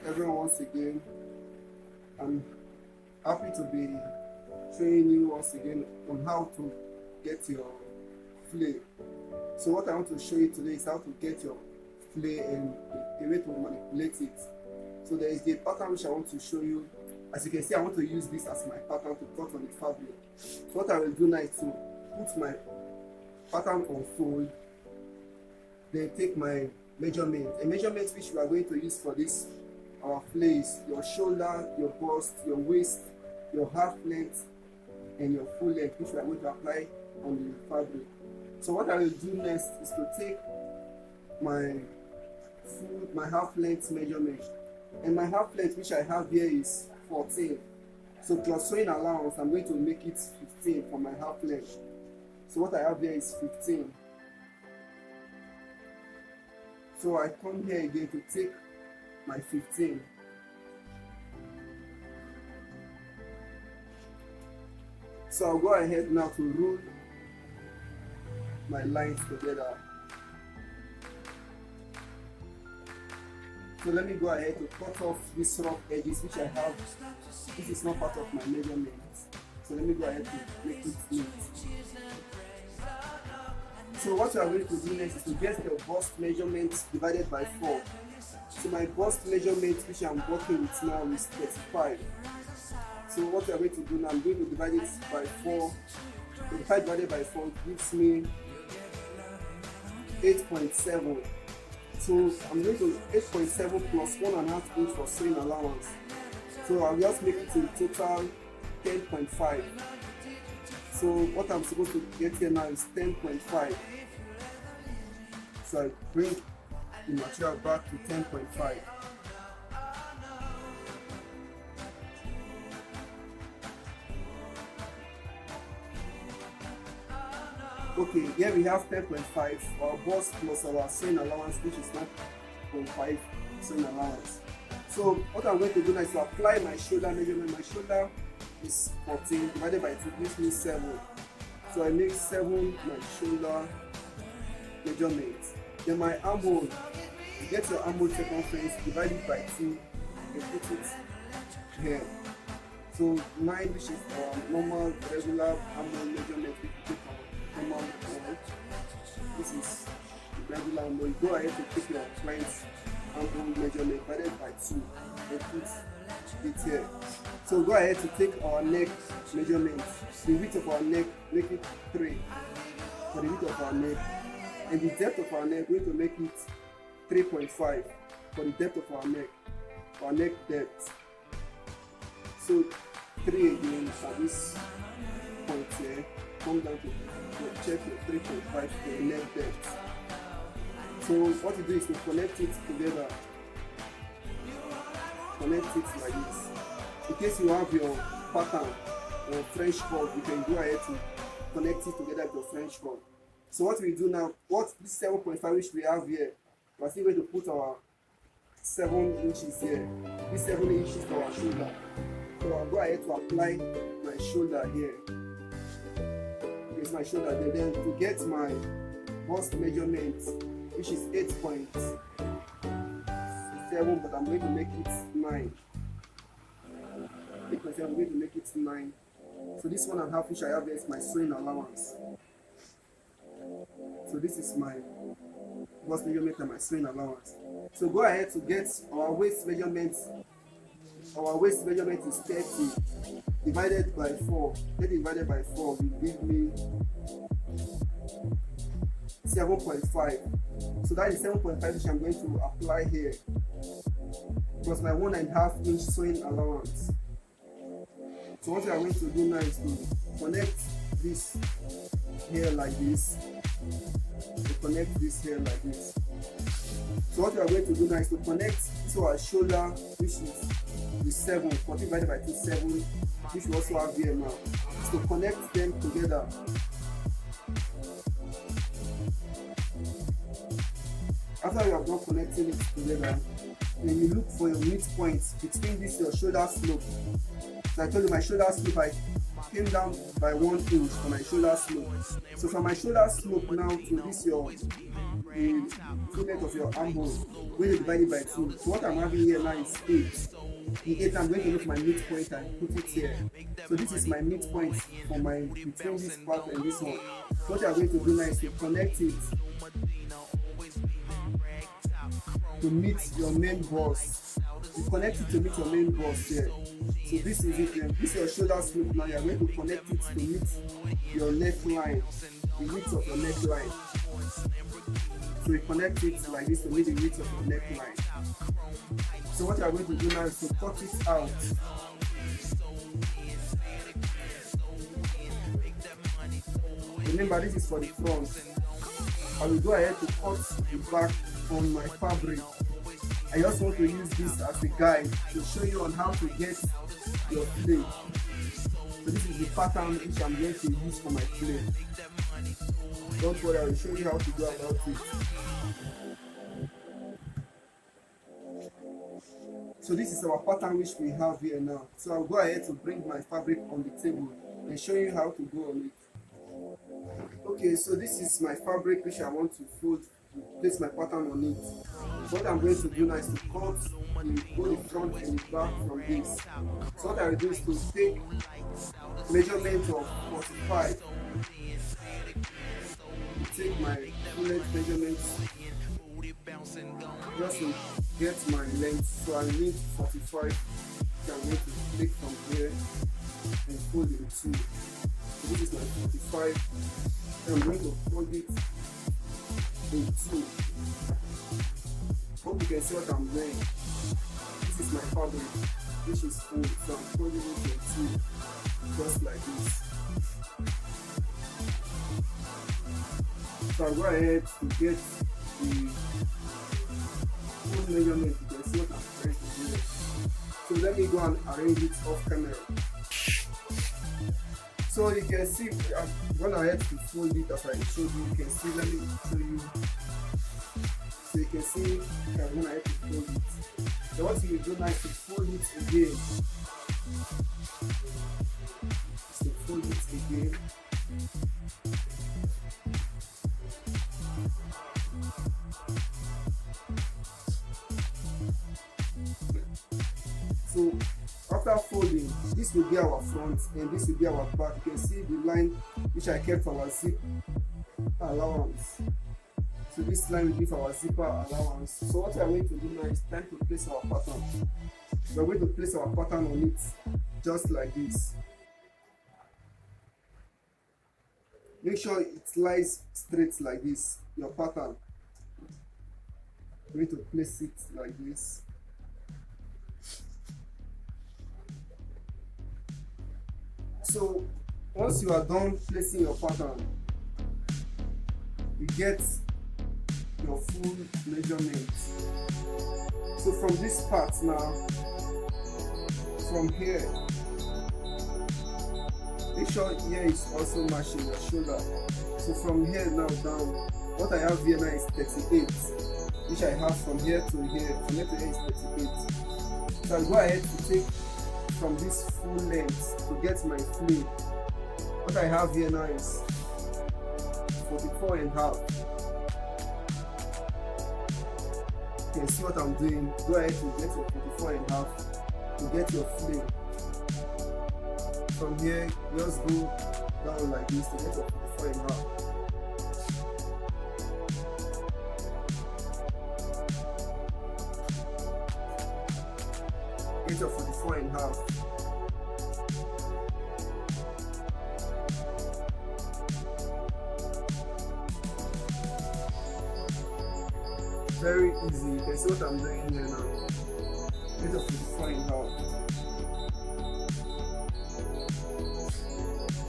everyone once again. I'm happy to be showing you once again on how to get your flay. So what I want to show you today is how to get your flay and a way to manipulate it. So there is the pattern which I want to show you. As you can see, I want to use this as my pattern to cut on the fabric. So what I will do now is to put my pattern on fold, then take my measurement. A measurement which we are going to use for this our flays: your shoulder, your bust, your waist, your half length, and your full length, which we are going to apply on the fabric. So what I will do next is to take my half length measurement, and my half length which I have here is 14. So plus sewing allowance, I'm going to make it 15 for my half length. So what I have here is 15. So I come here again to take my 15. So I'll go ahead now to rule my lines together. So let me go ahead to cut off these rough edges which I have. This is not part of my measurements. So let me go ahead to make it neat. So what you are going to do next is to get your bust measurement divided by 4. So my bust measurement which I'm working with now is 35. So what you are going to do now, I'm going to divide it by 4. 35 divided by 4 gives me 8.7. So I'm going to 8.7 plus 1.5 inch for sewing allowance. So I'll just make it in total 10.5. So what I'm supposed to get here now is 10.5. So I bring the material back to 10.5. Okay, here we have 10.5, our bust plus our sewing allowance, which is 9.5 sewing allowance. So what I'm going to do now is to apply my shoulder measurement. My shoulder is 14 divided by 2 gives me 7. So I make 7 my shoulder measurement. Then my armhole, you get your armhole circumference, divide it by 2 and put it here. So 9, which is normal regular armhole measurement, we take our normal armhole. This is the regular armhole. You go ahead to take your client's armhole measurement divided by 2 and put it here. So go ahead to take our neck measurement. The width of our neck, make it 3 for the width of our neck. And the depth of our neck, we're going to make it 3.5 for the depth of our neck depth. So 3 again at this point here, come down to check your 3.5 for the neck depth. So what you do is to connect it together. Connect it like this. In case you have your pattern or French cord, you can go ahead to connect it together with your French cord. So what we do now, this 7.5 which we have here, we're still going to put our 7 inches here. This 7 inches to our shoulder. So I'll go ahead to apply my shoulder here. Here's my shoulder there. Then to get my bust measurement, which is 8.7, but I'm going to make it 9. 8.7, I'm going to make it 9. So this 1.5 which I have here is my sewing allowance. So this is my bust measurement and my sewing allowance. So go ahead to get our waist measurement. Our waist measurement is 30 divided by 4. 30 divided by 4 will give me 7.5. So that is 7.5 which I'm going to apply here, plus my 1.5 inch sewing allowance. So what we are going to do now is to connect this here like this. To connect this here like this. So what we are going to do now is to connect to our shoulder, which is the 7, 14 divided by 2, 7, which we also have here now. Is to connect them together. After we have done connecting it together, then you look for your midpoint between this your shoulder slope. So I told you my shoulder slope, I came down by 1 inch for my shoulder slope. So from my shoulder slope now to this your the full length of your armhole, we're going to divide it by 2. So what I'm having here now is 8. The 8, I'm going to look my midpoint and put it here. So this is my midpoint for my between this part and this one. So what I'm going to do now is to connect it to meet your main boss. You connect it to meet your main boss here. So this is it then. This is your shoulder slope now. You're going to connect it to meet your neckline, the width of your neckline. So you connect it like this to meet the width of your neckline. So what you are going to do now is to cut it out. Remember, this is for the front. I will go ahead to cut the back on my fabric. I just want to use this as a guide to show you on how to get your flay. So this is the pattern which I'm going to use for my flay. Don't worry, I will show you how to go about it. So this is our pattern which we have here now. So I'll go ahead to bring my fabric on the table and show you how to go on it. Okay, so this is my fabric which I want to fold, place my pattern on it. So what I'm going to do now is to cut both the front and the back from this. So what I will do is to take measurement of 45. Take my full length measurements just to get my length. So I need 45. So I'm going to take from here and fold it in 2. So this is my 45. And I'm going to fold it in 2. Hope you can see what I'm doing. This is my fabric, which is full. So I'm folding it in 2, just like this. So I'll go ahead to get the full measurement. You can see what I'm trying to do. So let me go and arrange it off camera. So you can see I've gone ahead to fold it as I showed you. You can see, let me show you. So you can see I've gone ahead to fold it. So what you do now is to fold it again. So fold it again. So after folding, this will be our front and this will be our back. You can see the line which I kept for our zip allowance. So this line will give our zipper allowance. So what we are going to do now is time to place our pattern. We are going to place our pattern on it just like this. Make sure it lies straight like this, your pattern. We're going to place it like this. So once you are done placing your pattern, you get your full measurement. So from this part now, from here, make sure here is also matching your shoulder. So from here now down, what I have here now is 38, which I have from here to here. From here to here is 38. So I'll go ahead to take from this full length to get my flay. What I have here now is 44 and a half. You can see what I'm doing. Go ahead to get your 44 and a half to get your flay. From here, just go down like this to get your 44 and a half. Get your 44 and a half. Very easy. You can see what I'm doing here now. Get your 44 and a half.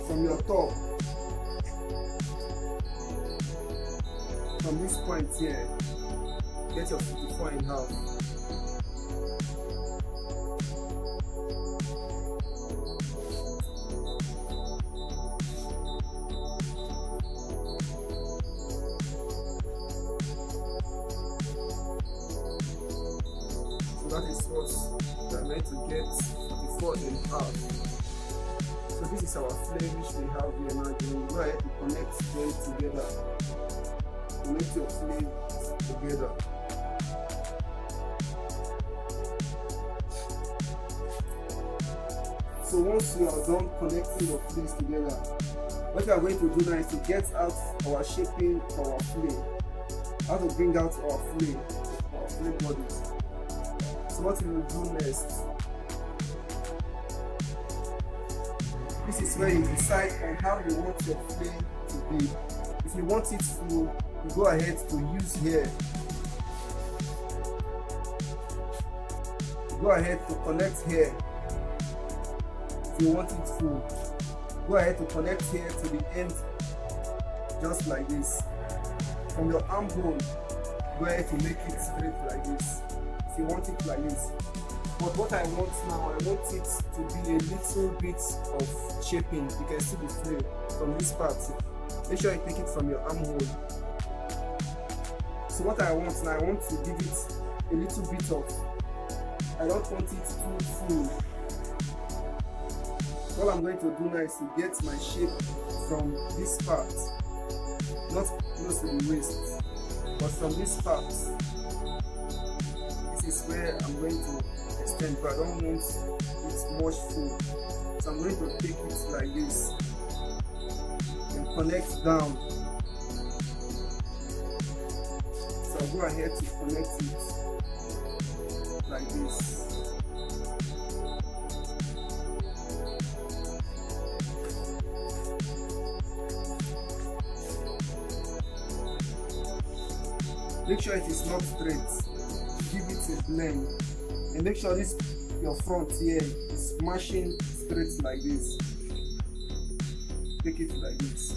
From your top, from this point here, get your 54 and a half. course we are going to get 44 and a half. So this is our flame which we have here now. Then we go ahead to connect them together. Connect your flame together. So once you are done connecting your flames together, what we are going to do now is to get out our shaping for our flame. How to bring out our flame bodies. So what we will do next, this is where you decide on how you want your flame to be. If you want it full, you go ahead to use here. Go ahead to connect here. If you want it full, go ahead to connect here to the end, just like this. From your armhole, go ahead to make it straight like this. If you want it like this. But what I want now, I want it to be a little bit of shaping. You can see the flame from this part. Make sure you take it from your armhole. So what I want now, I want to give it a little bit of, I don't want it too full. All I'm going to do now is to get my shape from this part, not close to the waist, but from this part. This is where I'm going to extend, but I don't want it much full. So I'm going to take it like this and connect down. So I'll go ahead to connect it like this. Make sure it is not straight. Give it a blend. And make sure this your front here is smashing straight like this. Take it like this.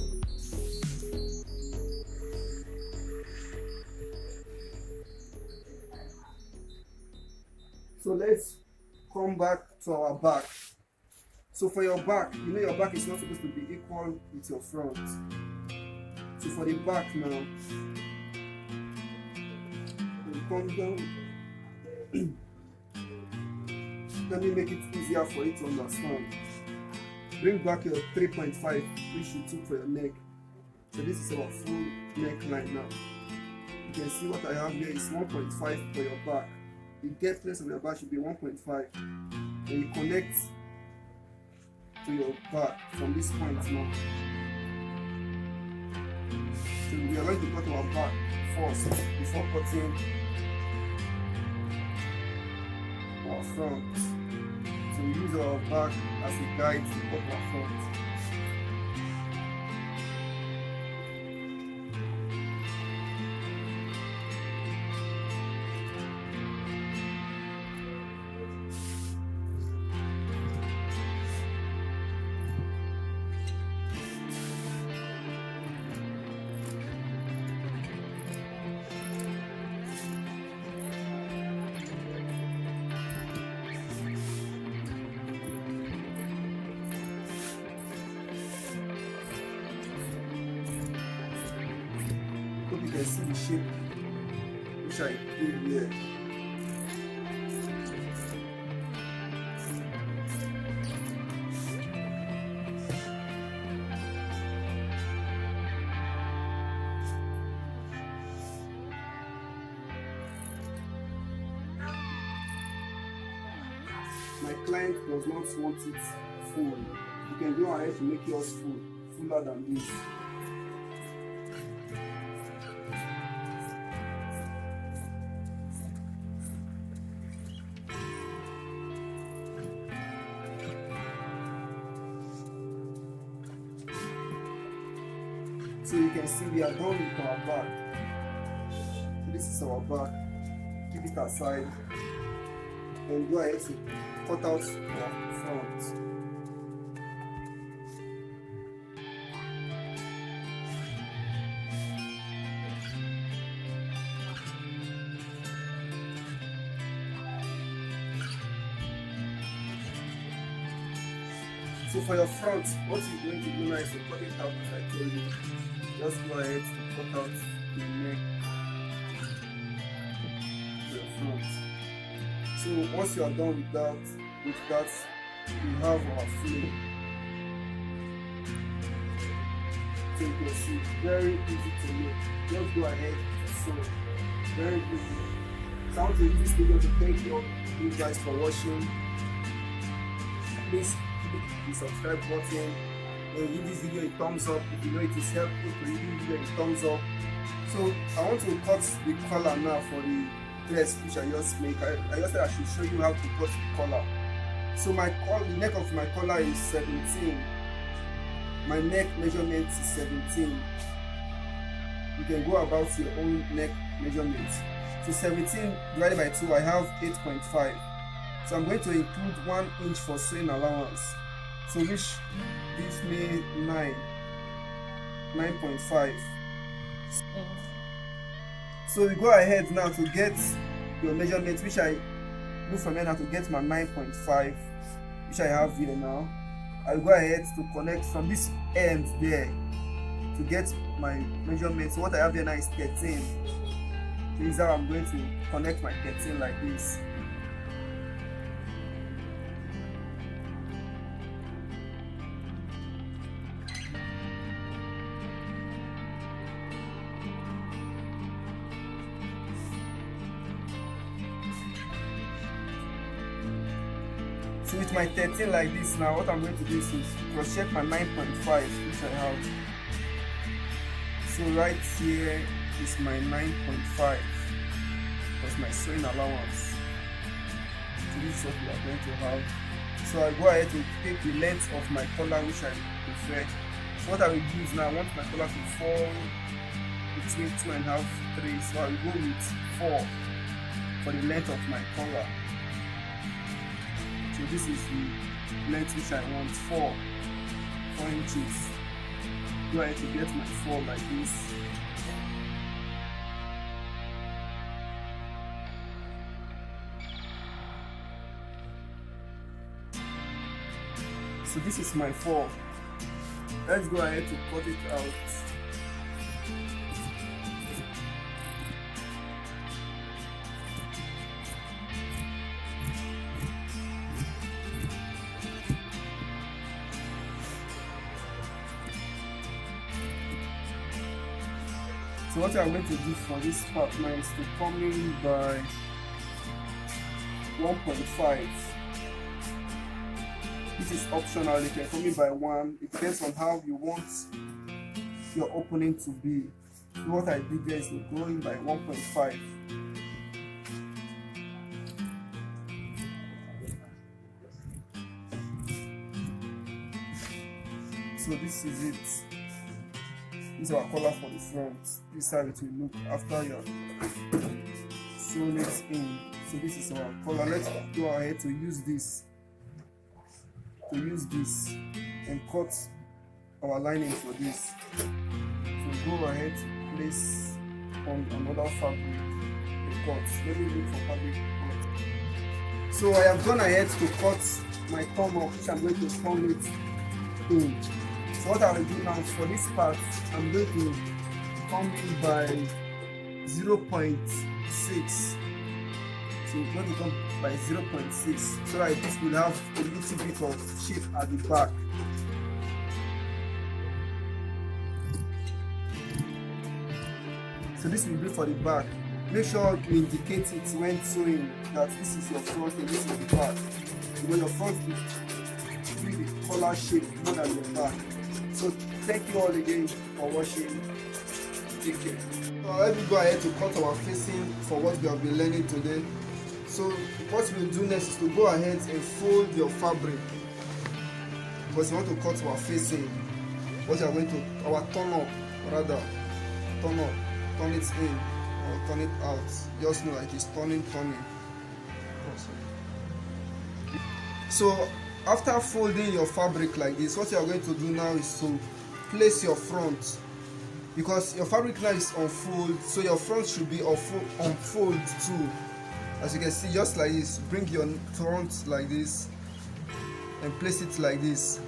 So let's come back to our back. So for your back, you know your back is not supposed to be equal with your front. So for the back now, come down. Let me make it easier for you to understand. Bring back your 3.5 which you took for your neck. So this is our full neckline now. You can see what I have here is 1.5 for your back. The get place of your back should be 1.5. And you connect to your back from this point now. So we are going to cut our back first before cutting our front. So we use our back as a guide to cut our front. You can see the shape which I gave here. My client does not want it full. You can go ahead to make yours fuller than this. So you can see we are done with our back. So this is our back. Keep it aside and go ahead to cut out our front. So for your front, what you're going to do now is to cut it out as I told you. Just go ahead to cut out the neck, the front. So So once you are done with that, we have our flay. So you can see, very easy to make. Just go ahead to sew. Very easy. So I want to use this video to thank you guys for watching. Please click the subscribe button and give this video a thumbs up if you know it is helpful. To give this video a thumbs up. So I want to cut the collar now for the dress which I just make. I just said I should show you how to cut the collar. So the neck of my collar is 17. My neck measurement is 17. You can go about your own neck measurement. So 17 divided by 2, I have 8.5. So I'm going to include 1 inch for sewing allowance. So which gives me 9.5. So we go ahead now to get your measurement, which I do from here now to get my 9.5, which I have here now. I'll go ahead to connect from this end there to get my measurement. So what I have here now is 13. This is how I'm going to connect my 13 like this. So with my 13 like this now, what I'm going to do is cross check my 9.5 which I have. So right here is my 9.5. That's my sewing allowance. So this is what we are going to have. So I go ahead to take the length of my collar which I prefer. So what I will do is now I want my collar to fall between 2.5, 3. So I will go with 4 for the length of my collar. So this is the length which I want, 4 inches. Go ahead to get my 4 like this. So this is my 4. Let's go ahead to cut it out. So what I'm going to do for this part now is to come in by 1.5. This is optional, you can come in by 1. It depends on how you want your opening to be. So what I did there is to go in by 1.5. So this is it. This is our collar for the front. This is how it will look after you sewn it in. So this is our collar. Let's go ahead to use this. And cut our lining for this. So go ahead to place on another fabric the cut. Let me look for fabric cut. So I have gone ahead to cut my thumb off, which I'm going to thumb it in. So what I will do now for this part, I'm going to come in by 0.6. So we're going to come by 0.6 so that this will have a little bit of shape at the back. So this will be for the back. Make sure you indicate it when sewing that this is your front and this is the back. Because your front will be the collar shape more than your back. So thank you all again for watching. Take care. So let me go ahead to cut our facing for what we have been learning today. So what we'll do next is to go ahead and fold your fabric, because you want to cut our facing. What you are going to, our turn up, rather, turn up, turn it in or turn it out. Just know like it's turning. So after folding your fabric like this, what you are going to do now is to place your front, because your fabric now is unfold, so your front should be unfold too. As you can see, just like this, bring your front like this and place it like this.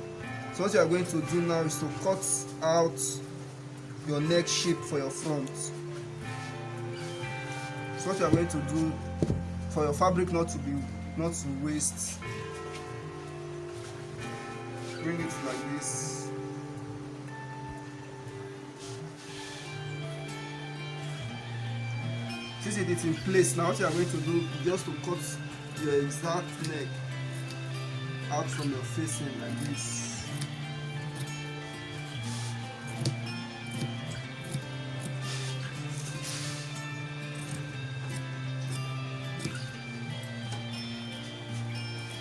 So what you are going to do now is to cut out your neck shape for your front. So what you are going to do for your fabric not to waste, bring it like this. Since it is in place, now what you are going to do is just to cut your exact neck out from your facing like this.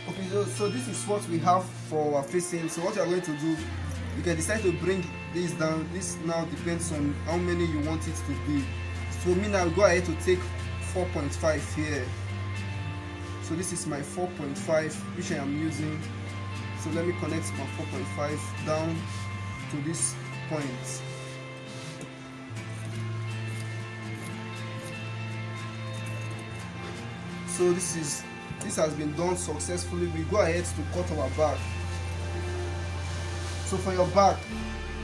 Okay, so this is what we have for our facing. So what you are going to do, you can decide to bring this down. This now depends on how many you want it to be. So me now go ahead to take 4.5 here. So this is my 4.5 which I am using. So let me connect my 4.5 down to this point. So this has been done successfully. We go ahead to cut our back. So for your back,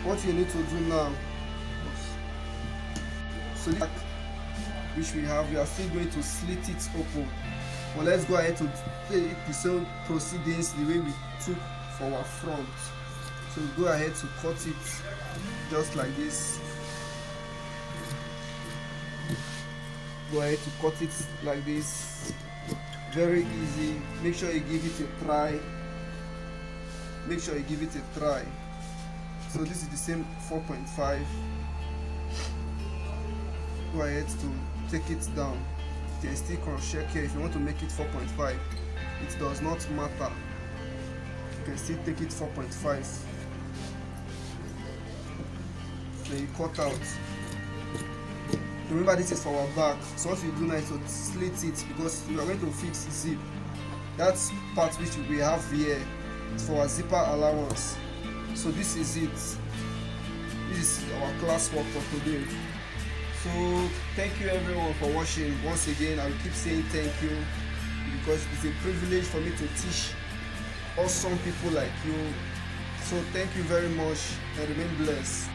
what you need to do now, so this back which we have, we are still going to slit it open. But let's go ahead to take the same proceedings the way we took for our front. So go ahead to cut it just like this. Go ahead to cut it like this. Very easy. Make sure you give it a try. Make sure you give it a try. So this is the same 4.5. Go ahead to take it down. You can still check here if you want to make it 4.5. It does not matter. You can still take it 4.5. Then you cut out. Remember, this is for our back. So what you do now is to slit it, because we are going to fix zip. That's part which we have here. It's for our zipper allowance. So this is it. This is our class work for today. So thank you everyone for watching. Once again, I will keep saying thank you, because it's a privilege for me to teach awesome people like you. So thank you very much and remain blessed.